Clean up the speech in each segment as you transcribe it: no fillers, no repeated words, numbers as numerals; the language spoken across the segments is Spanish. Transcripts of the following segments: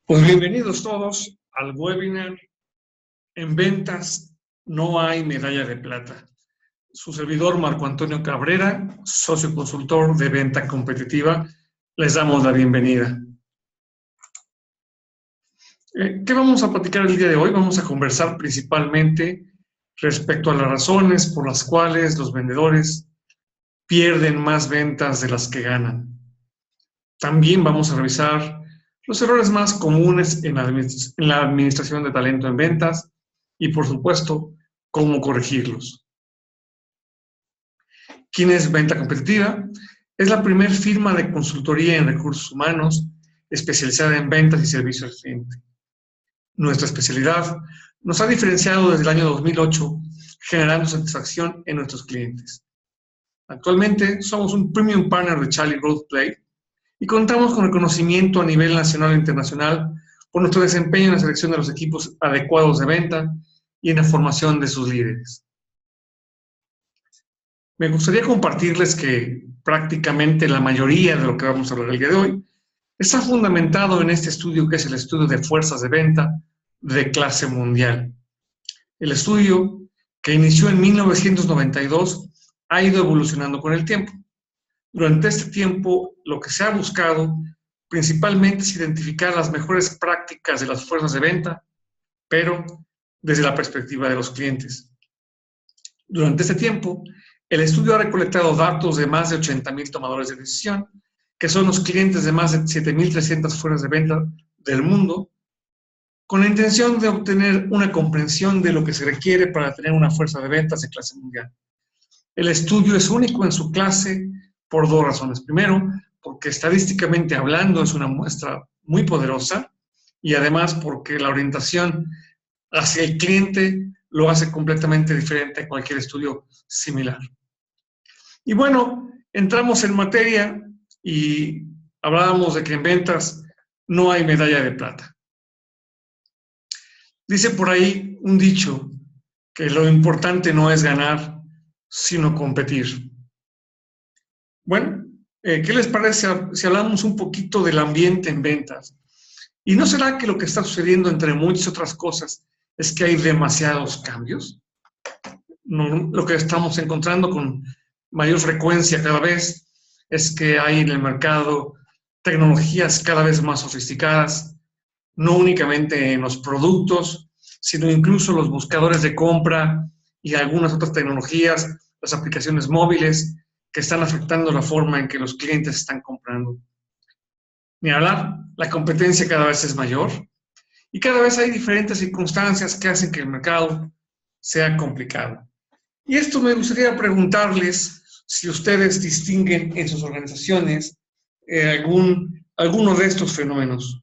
Pues bienvenidos todos al webinar En ventas no hay medalla de plata. Su servidor Marco Antonio Cabrera, socio consultor de venta competitiva, les damos la bienvenida. ¿Qué vamos a platicar el día de hoy? Vamos a conversar principalmente respecto a las razones por las cuales los vendedores pierden más ventas de las que ganan. También vamos a revisar los errores más comunes en la administración de talento en ventas y, por supuesto, cómo corregirlos. ¿Quién es Venta Competitiva? Es la primera firma de consultoría en recursos humanos especializada en ventas y servicios al cliente. Nuestra especialidad nos ha diferenciado desde el año 2008, generando satisfacción en nuestros clientes. Actualmente somos un Premium Partner de Charlie Growth Play y contamos con reconocimiento a nivel nacional e internacional por nuestro desempeño en la selección de los equipos adecuados de venta y en la formación de sus líderes. Me gustaría compartirles que prácticamente la mayoría de lo que vamos a hablar el día de hoy está fundamentado en este estudio que es el estudio de fuerzas de venta de clase mundial. El estudio, que inició en 1992, ha ido evolucionando con el tiempo. Durante este tiempo, lo que se ha buscado principalmente es identificar las mejores prácticas de las fuerzas de venta, pero desde la perspectiva de los clientes. Durante este tiempo, el estudio ha recolectado datos de más de 80,000 tomadores de decisión, que son los clientes de más de 7,300 fuerzas de venta del mundo, con la intención de obtener una comprensión de lo que se requiere para tener una fuerza de ventas de clase mundial. El estudio es único en su clase por dos razones. Primero, porque estadísticamente hablando es una muestra muy poderosa y además porque la orientación hacia el cliente lo hace completamente diferente a cualquier estudio similar. Y bueno, entramos en materia y hablábamos de que en ventas no hay medalla de plata. Dice por ahí un dicho que lo importante no es ganar, sino competir. Bueno, ¿qué les parece si hablamos un poquito del ambiente en ventas? ¿Y no será que lo que está sucediendo, entre muchas otras cosas, es que hay demasiados cambios? No, lo que estamos encontrando con mayor frecuencia cada vez es que hay en el mercado tecnologías cada vez más sofisticadas, no únicamente en los productos, sino incluso los buscadores de compra y algunas otras tecnologías, las aplicaciones móviles, que están afectando la forma en que los clientes están comprando. Ni hablar, la competencia cada vez es mayor y cada vez hay diferentes circunstancias que hacen que el mercado sea complicado. Y esto me gustaría preguntarles si ustedes distinguen en sus organizaciones alguno de estos fenómenos.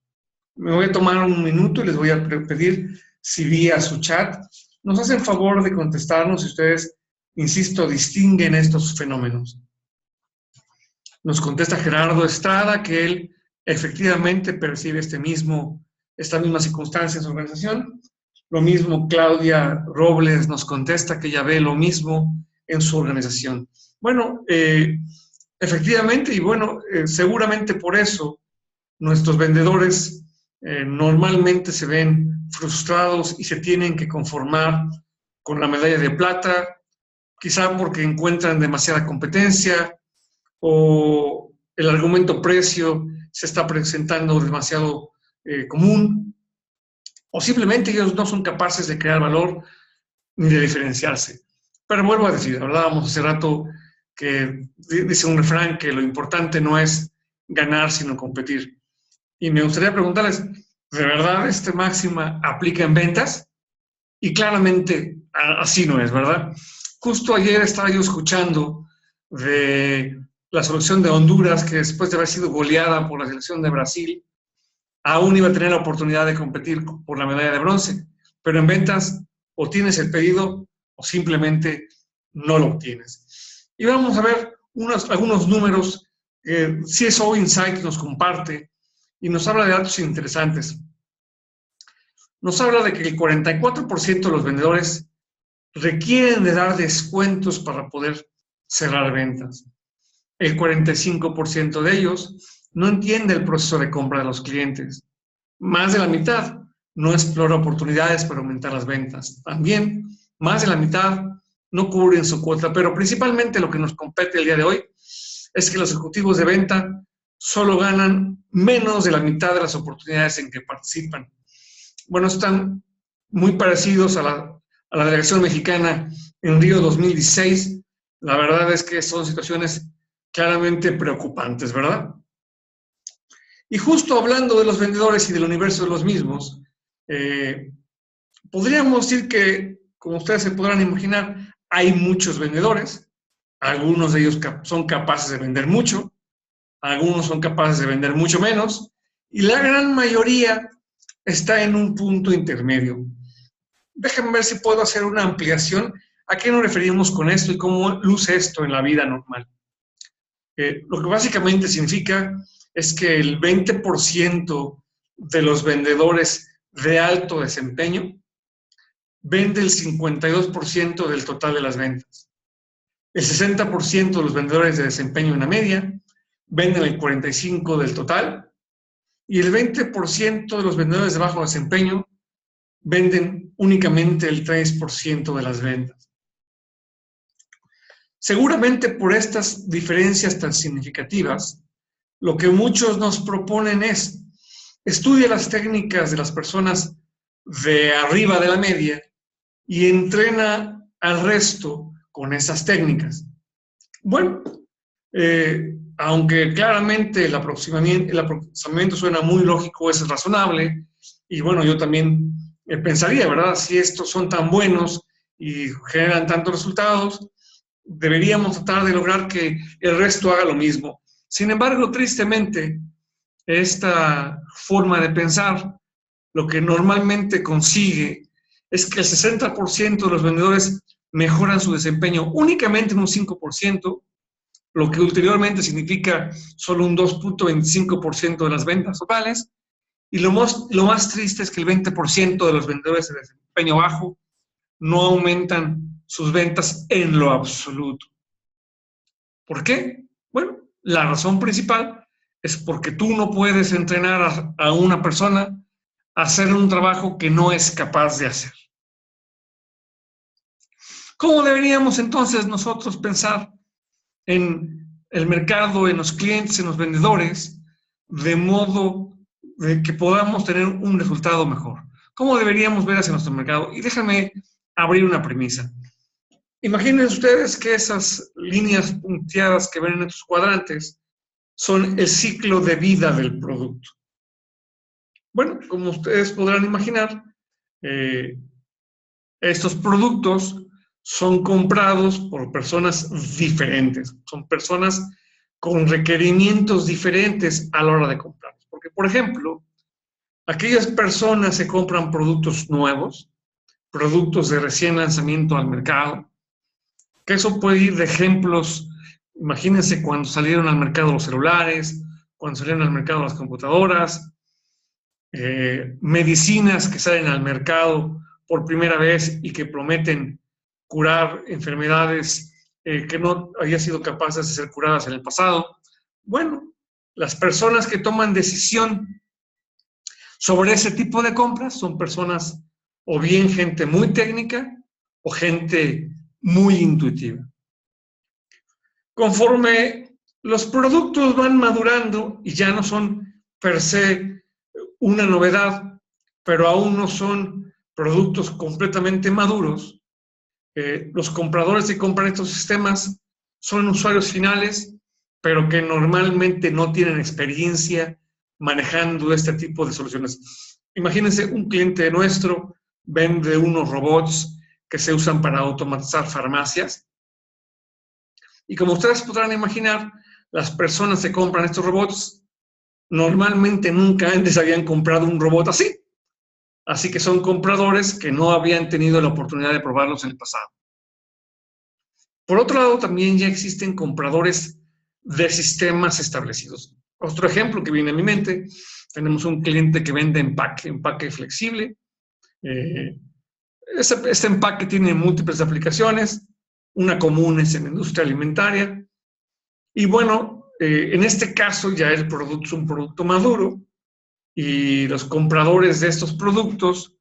Me voy a tomar un minuto y les voy a pedir si vía su chat nos hacen favor de contestarnos si ustedes, insisto, distinguen estos fenómenos. Nos contesta Gerardo Estrada que él efectivamente percibe esta misma circunstancia en su organización. Lo mismo Claudia Robles nos contesta que ella ve lo mismo en su organización. Bueno, efectivamente, y bueno, seguramente por eso nuestros vendedores normalmente se ven frustrados y se tienen que conformar con la medalla de plata, quizá porque encuentran demasiada competencia o el argumento precio se está presentando demasiado común, o simplemente ellos no son capaces de crear valor ni de diferenciarse. Pero vuelvo a decir, hablábamos hace rato que dice un refrán que lo importante no es ganar, sino competir. Y me gustaría preguntarles, ¿de verdad esta máxima aplica en ventas? Y claramente así no es, ¿verdad? Justo ayer estaba yo escuchando de la selección de Honduras, que después de haber sido goleada por la selección de Brasil, aún iba a tener la oportunidad de competir por la medalla de bronce. Pero en ventas o tienes el pedido o simplemente no lo obtienes. Y vamos a ver algunos números que CSO Insight nos comparte y nos habla de datos interesantes. Nos habla de que el 44% de los vendedores requieren de dar descuentos para poder cerrar ventas. El 45% de ellos no entiende el proceso de compra de los clientes. Más de la mitad no explora oportunidades para aumentar las ventas. También, más de la mitad no cubren su cuota, pero principalmente lo que nos compete el día de hoy es que los ejecutivos de venta solo ganan menos de la mitad de las oportunidades en que participan. Bueno, están muy parecidos a la delegación mexicana en Río 2016. La verdad es que son situaciones claramente preocupantes, ¿verdad? Y justo hablando de los vendedores y del universo de los mismos, podríamos decir que, como ustedes se podrán imaginar, hay muchos vendedores. Algunos de ellos son capaces de vender mucho, algunos son capaces de vender mucho menos, y la gran mayoría está en un punto intermedio. Déjenme ver si puedo hacer una ampliación. ¿A qué nos referimos con esto y cómo luce esto en la vida normal? Lo que básicamente significa es que el 20% de los vendedores de alto desempeño vende el 52% del total de las ventas. El 60% de los vendedores de desempeño en la media venden el 45% del total y el 20% de los vendedores de bajo desempeño venden únicamente el 3% de las ventas. Seguramente por estas diferencias tan significativas, lo que muchos nos proponen es estudia las técnicas de las personas de arriba de la media y entrena al resto con esas técnicas. Bueno, aunque claramente el aproximamiento suena muy lógico, es razonable, y bueno, yo también pensaría, ¿verdad? Si estos son tan buenos y generan tantos resultados, deberíamos tratar de lograr que el resto haga lo mismo. Sin embargo, tristemente, esta forma de pensar lo que normalmente consigue es que el 60% de los vendedores mejoran su desempeño únicamente en un 5%, lo que ulteriormente significa solo un 2.25% de las ventas totales, y lo más triste es que el 20% de los vendedores de desempeño bajo no aumentan sus ventas en lo absoluto. ¿Por qué? Bueno, la razón principal es porque tú no puedes entrenar a una persona a hacer un trabajo que no es capaz de hacer. ¿Cómo deberíamos entonces nosotros pensar en el mercado, en los clientes, en los vendedores, de modo de que podamos tener un resultado mejor? ¿Cómo deberíamos ver hacia nuestro mercado? Y déjame abrir una premisa. Imaginen ustedes que esas líneas punteadas que ven en estos cuadrantes son el ciclo de vida del producto. Bueno, como ustedes podrán imaginar, estos productos son comprados por personas diferentes, son personas con requerimientos diferentes a la hora de comprarlos. Porque, por ejemplo, aquellas personas que compran productos nuevos, productos de recién lanzamiento al mercado, que eso puede ir de ejemplos. Imagínense cuando salieron al mercado los celulares, cuando salieron al mercado las computadoras, medicinas que salen al mercado por primera vez y que prometen curar enfermedades que no habían sido capaces de ser curadas en el pasado. Bueno, las personas que toman decisión sobre ese tipo de compras son personas o bien gente muy técnica o gente muy intuitiva. Conforme los productos van madurando y ya no son per se una novedad, pero aún no son productos completamente maduros, los compradores que compran estos sistemas son usuarios finales, pero que normalmente no tienen experiencia manejando este tipo de soluciones. Imagínense, un cliente nuestro vende unos robots que se usan para automatizar farmacias. Y como ustedes podrán imaginar, las personas que compran estos robots normalmente nunca antes habían comprado un robot así. Así que son compradores que no habían tenido la oportunidad de probarlos en el pasado. Por otro lado, también ya existen compradores de sistemas establecidos. Otro ejemplo que viene a mi mente, tenemos un cliente que vende empaque flexible. Este empaque tiene múltiples aplicaciones, una común es en la industria alimentaria. Y bueno, en este caso ya el producto es un producto maduro y los compradores de estos productos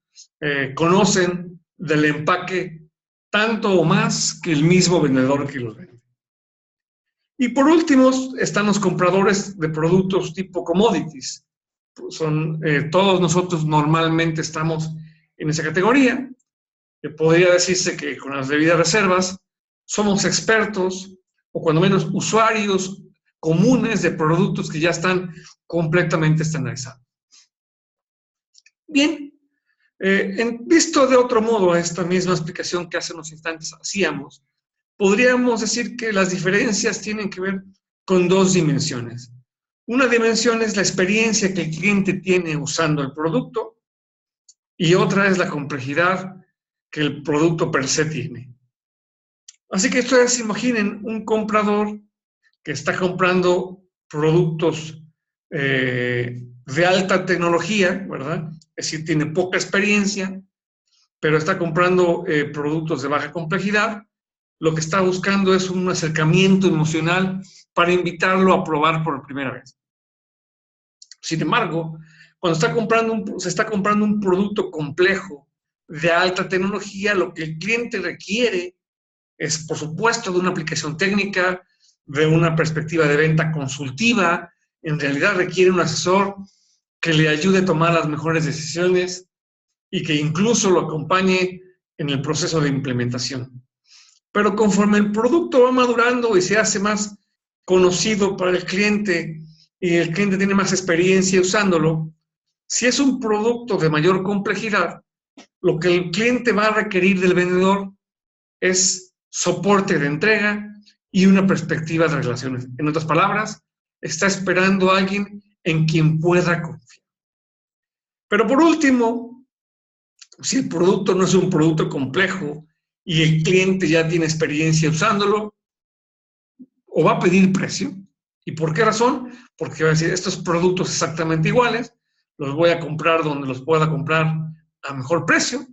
conocen del empaque tanto o más que el mismo vendedor que los vende. Y por último están los compradores de productos tipo commodities. Todos nosotros normalmente estamos en esa categoría. Podría decirse que con las debidas reservas somos expertos o cuando menos usuarios comunes de productos que ya están completamente estandarizados. Bien, visto de otro modo a esta misma explicación que hace unos instantes hacíamos, podríamos decir que las diferencias tienen que ver con dos dimensiones. Una dimensión es la experiencia que el cliente tiene usando el producto y otra es la complejidad que el producto per se tiene. Así que ustedes imaginen un comprador que está comprando productos de alta tecnología, ¿verdad? Es decir, tiene poca experiencia, pero está comprando productos de baja complejidad. Lo que está buscando es un acercamiento emocional para invitarlo a probar por primera vez. Sin embargo, cuando se está comprando un producto complejo de alta tecnología, lo que el cliente requiere es, por supuesto, de una aplicación técnica, de una perspectiva de venta consultiva. En realidad requiere un asesor que le ayude a tomar las mejores decisiones y que incluso lo acompañe en el proceso de implementación. Pero conforme el producto va madurando y se hace más conocido para el cliente y el cliente tiene más experiencia usándolo, si es un producto de mayor complejidad, lo que el cliente va a requerir del vendedor es soporte de entrega y una perspectiva de relaciones. En otras palabras, está esperando a alguien en quien pueda confiar. Pero por último, si el producto no es un producto complejo y el cliente ya tiene experiencia usándolo, o va a pedir precio. ¿Y por qué razón? Porque va a decir, estos productos exactamente iguales, los voy a comprar donde los pueda comprar a mejor precio,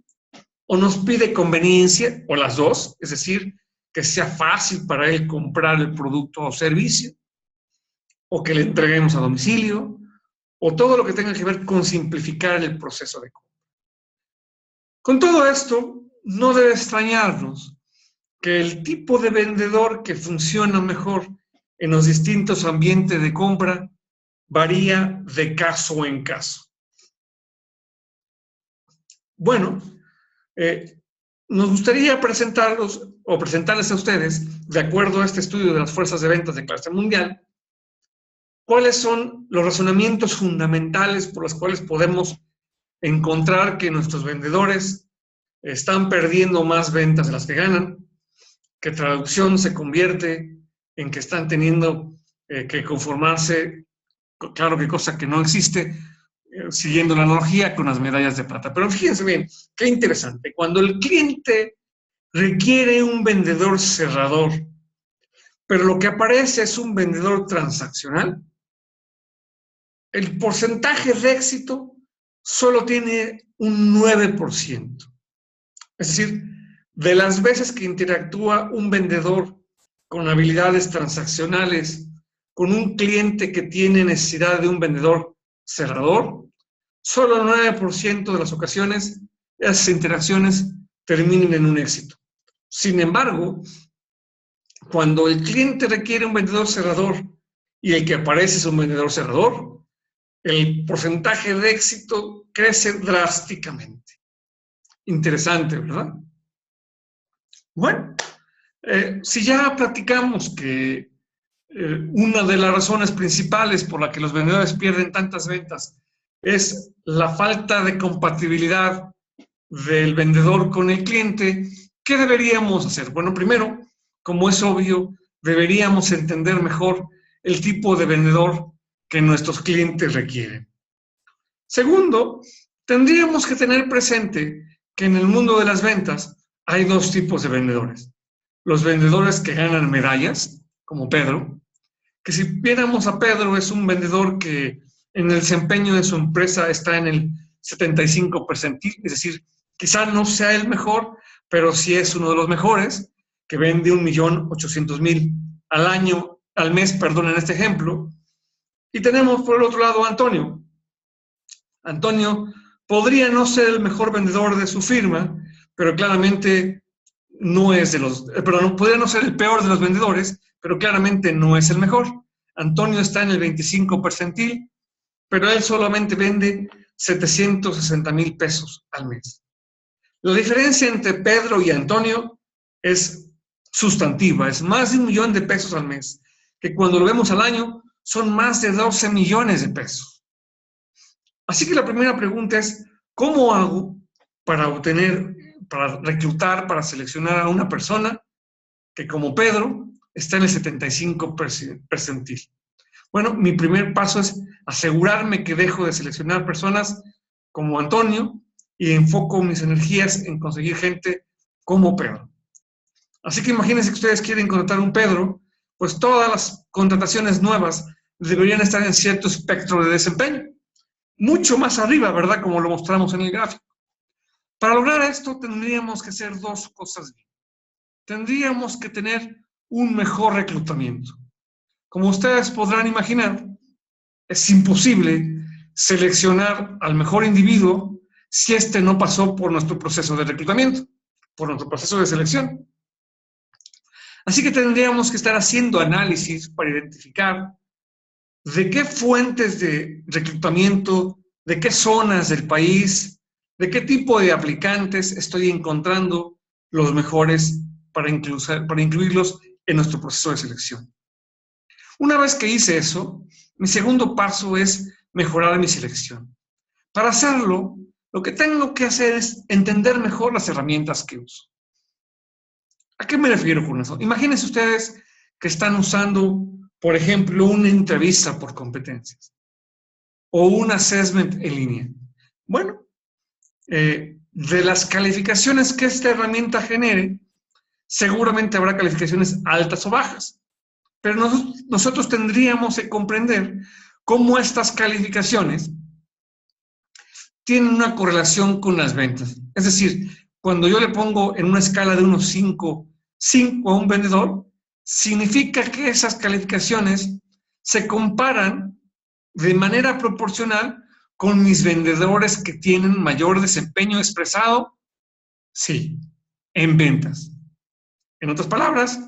o nos pide conveniencia, o las dos, es decir, que sea fácil para él comprar el producto o servicio, o que le entreguemos a domicilio, o todo lo que tenga que ver con simplificar el proceso de compra. Con todo esto, no debe extrañarnos que el tipo de vendedor que funciona mejor en los distintos ambientes de compra varía de caso en caso. Bueno, nos gustaría presentarlos o presentarles a ustedes, de acuerdo a este estudio de las fuerzas de ventas de clase mundial, cuáles son los razonamientos fundamentales por los cuales podemos encontrar que nuestros vendedores están perdiendo más ventas de las que ganan, que traducción se convierte en que están teniendo que conformarse, claro que cosa que no existe, siguiendo la analogía con las medallas de plata. Pero fíjense bien, qué interesante. Cuando el cliente requiere un vendedor cerrador, pero lo que aparece es un vendedor transaccional, el porcentaje de éxito solo tiene un 9%. Es decir, de las veces que interactúa un vendedor con habilidades transaccionales con un cliente que tiene necesidad de un vendedor cerrador, solo el 9% de las ocasiones esas interacciones terminen en un éxito. Sin embargo, cuando el cliente requiere un vendedor cerrador y el que aparece es un vendedor cerrador, el porcentaje de éxito crece drásticamente. Interesante, ¿verdad? Bueno, si ya platicamos que una de las razones principales por la que los vendedores pierden tantas ventas es la falta de compatibilidad del vendedor con el cliente, ¿qué deberíamos hacer? Bueno, primero, como es obvio, deberíamos entender mejor el tipo de vendedor que nuestros clientes requieren. Segundo, tendríamos que tener presente que en el mundo de las ventas hay dos tipos de vendedores. Los vendedores que ganan medallas, como Pedro, que si viéramos a Pedro es un vendedor que en el desempeño de su empresa está en el 75 percentil, es decir, quizá no sea el mejor, pero sí es uno de los mejores, que vende 1.800.000 al año al mes, perdón, en este ejemplo. Y tenemos por el otro lado a Antonio. Antonio podría no ser el mejor vendedor de su firma, pero claramente no es de los, perdón, podría no ser el peor de los vendedores, pero claramente no es el mejor. Antonio está en el 25 percentil, pero él solamente vende 760,000 pesos al mes. La diferencia entre Pedro y Antonio es sustantiva, es más de 1 millón de pesos al mes, que cuando lo vemos al año son más de 12 millones de pesos. Así que la primera pregunta es, ¿cómo hago para reclutar, para seleccionar a una persona que como Pedro está en el 75 percentil? Bueno, mi primer paso es asegurarme que dejo de seleccionar personas como Antonio y enfoco mis energías en conseguir gente como Pedro. Así que imagínense que ustedes quieren contratar a un Pedro, pues todas las contrataciones nuevas deberían estar en cierto espectro de desempeño. Mucho más arriba, ¿verdad? Como lo mostramos en el gráfico. Para lograr esto tendríamos que hacer 2 cosas bien. Tendríamos que tener un mejor reclutamiento. Como ustedes podrán imaginar, es imposible seleccionar al mejor individuo si éste no pasó por nuestro proceso de reclutamiento, por nuestro proceso de selección. Así que tendríamos que estar haciendo análisis para identificar de qué fuentes de reclutamiento, de qué zonas del país, de qué tipo de aplicantes estoy encontrando los mejores para incluirlos en nuestro proceso de selección. Una vez que hice eso, mi segundo paso es mejorar mi selección. Para hacerlo, lo que tengo que hacer es entender mejor las herramientas que uso. ¿A qué me refiero con eso? Imagínense ustedes que están usando, por ejemplo, una entrevista por competencias o un assessment en línea. Bueno, de las calificaciones que esta herramienta genere, seguramente habrá calificaciones altas o bajas. Pero nosotros tendríamos que comprender cómo estas calificaciones tienen una correlación con las ventas. Es decir, cuando yo le pongo en una escala de 1 a 5 a un vendedor, significa que esas calificaciones se comparan de manera proporcional con mis vendedores que tienen mayor desempeño expresado, sí, en ventas. En otras palabras,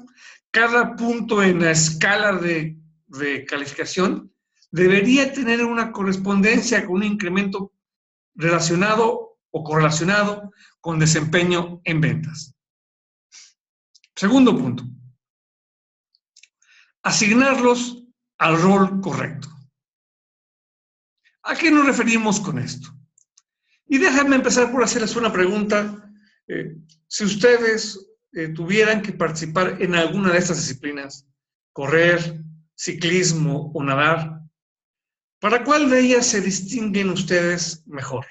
cada punto en la escala de calificación debería tener una correspondencia con un incremento relacionado o correlacionado con desempeño en ventas. Segundo punto, asignarlos al rol correcto. ¿A qué nos referimos con esto? Y déjenme empezar por hacerles una pregunta. Si ustedes tuvieran que participar en alguna de estas disciplinas, correr, ciclismo o nadar, ¿para cuál de ellas se distinguen ustedes mejor?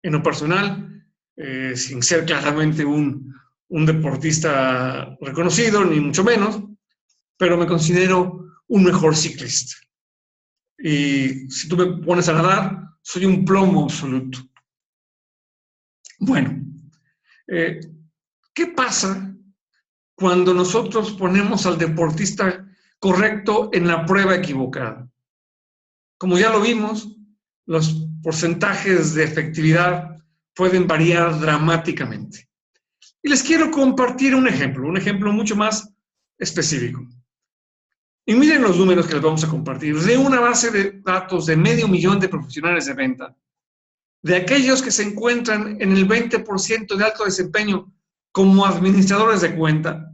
En lo personal, sin ser claramente un deportista reconocido, ni mucho menos, pero me considero un mejor ciclista. Y si tú me pones a nadar, soy un plomo absoluto. Bueno, ¿qué pasa cuando nosotros ponemos al deportista correcto en la prueba equivocada? Como ya lo vimos, los porcentajes de efectividad pueden variar dramáticamente. Y les quiero compartir un ejemplo mucho más específico. Y miren los números que les vamos a compartir. De una base de datos de 500,000 de profesionales de venta, de aquellos que se encuentran en el 20% de alto desempeño como administradores de cuenta,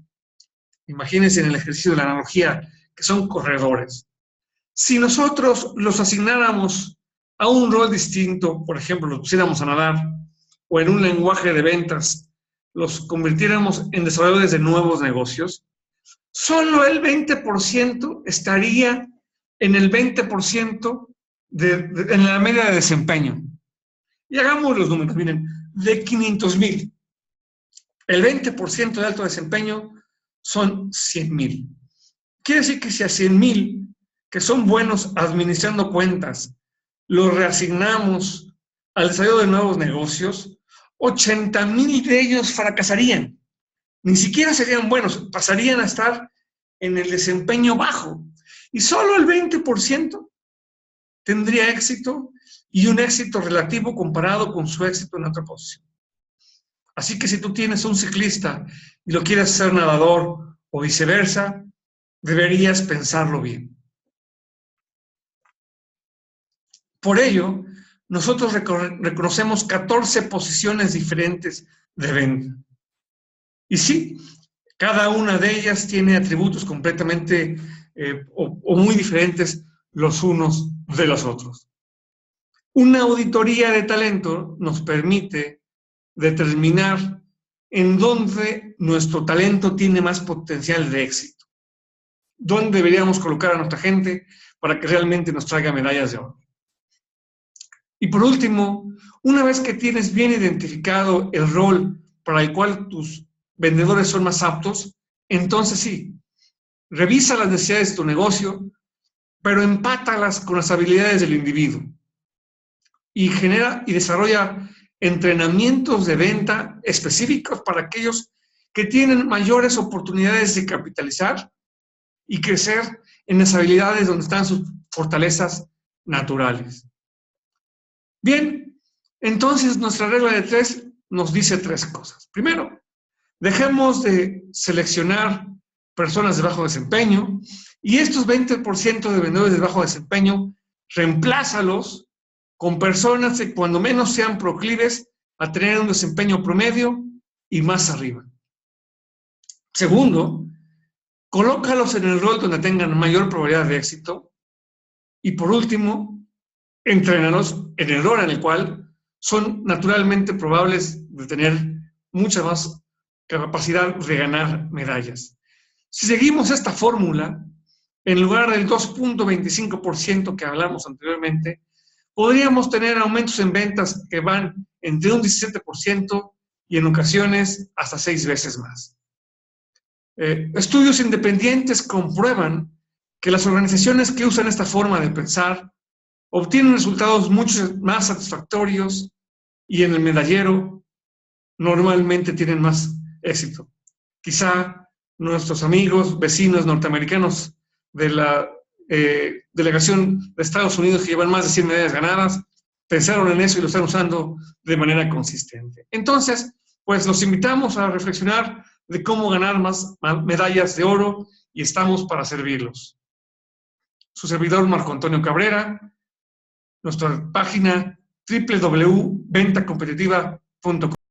imagínense en el ejercicio de la analogía, que son corredores. Si nosotros los asignáramos a un rol distinto, por ejemplo, los pusiéramos a nadar, o en un lenguaje de ventas, los convirtiéramos en desarrolladores de nuevos negocios, solo el 20% estaría en el 20% en la media de desempeño. Y hagamos los números, miren, de 500,000, el 20% de alto desempeño son 100,000. Quiere decir que si a 100,000, que son buenos administrando cuentas, los reasignamos al desarrollo de nuevos negocios, 80,000 de ellos fracasarían. Ni siquiera serían buenos, pasarían a estar en el desempeño bajo y solo el 20% tendría éxito y un éxito relativo comparado con su éxito en otra posición. Así que si tú tienes un ciclista y lo quieres ser nadador o viceversa, deberías pensarlo bien. Por ello, nosotros reconocemos 14 posiciones diferentes de venta. Y sí, cada una de ellas tiene atributos completamente o muy diferentes los unos de los otros. Una auditoría de talento nos permite determinar en dónde nuestro talento tiene más potencial de éxito. Dónde deberíamos colocar a nuestra gente para que realmente nos traiga medallas de oro. Y por último, una vez que tienes bien identificado el rol para el cual tus vendedores son más aptos, entonces sí, revisa las necesidades de tu negocio, pero empátalas con las habilidades del individuo y genera y desarrolla entrenamientos de venta específicos para aquellos que tienen mayores oportunidades de capitalizar y crecer en las habilidades donde están sus fortalezas naturales. Bien, entonces nuestra regla de 3 nos dice 3 cosas. Primero, dejemos de seleccionar personas de bajo desempeño y estos 20% de vendedores de bajo desempeño, reemplázalos con personas que cuando menos sean proclives a tener un desempeño promedio y más arriba. Segundo, colócalos en el rol donde tengan mayor probabilidad de éxito. Y por último, entrénalos en el rol en el cual son naturalmente probables de tener mucha más capacidad de ganar medallas. Si seguimos esta fórmula, en lugar del 2.25% que hablamos anteriormente, podríamos tener aumentos en ventas que van entre un 17% y en ocasiones hasta 6 veces más. Estudios independientes comprueban que las organizaciones que usan esta forma de pensar obtienen resultados mucho más satisfactorios y en el medallero normalmente tienen más éxito. Quizá nuestros amigos, vecinos norteamericanos de la delegación de Estados Unidos que llevan más de 100 medallas ganadas, pensaron en eso y lo están usando de manera consistente. Entonces, pues los invitamos a reflexionar de cómo ganar más medallas de oro y estamos para servirlos. Su servidor Marco Antonio Cabrera, nuestra página www.ventacompetitiva.com.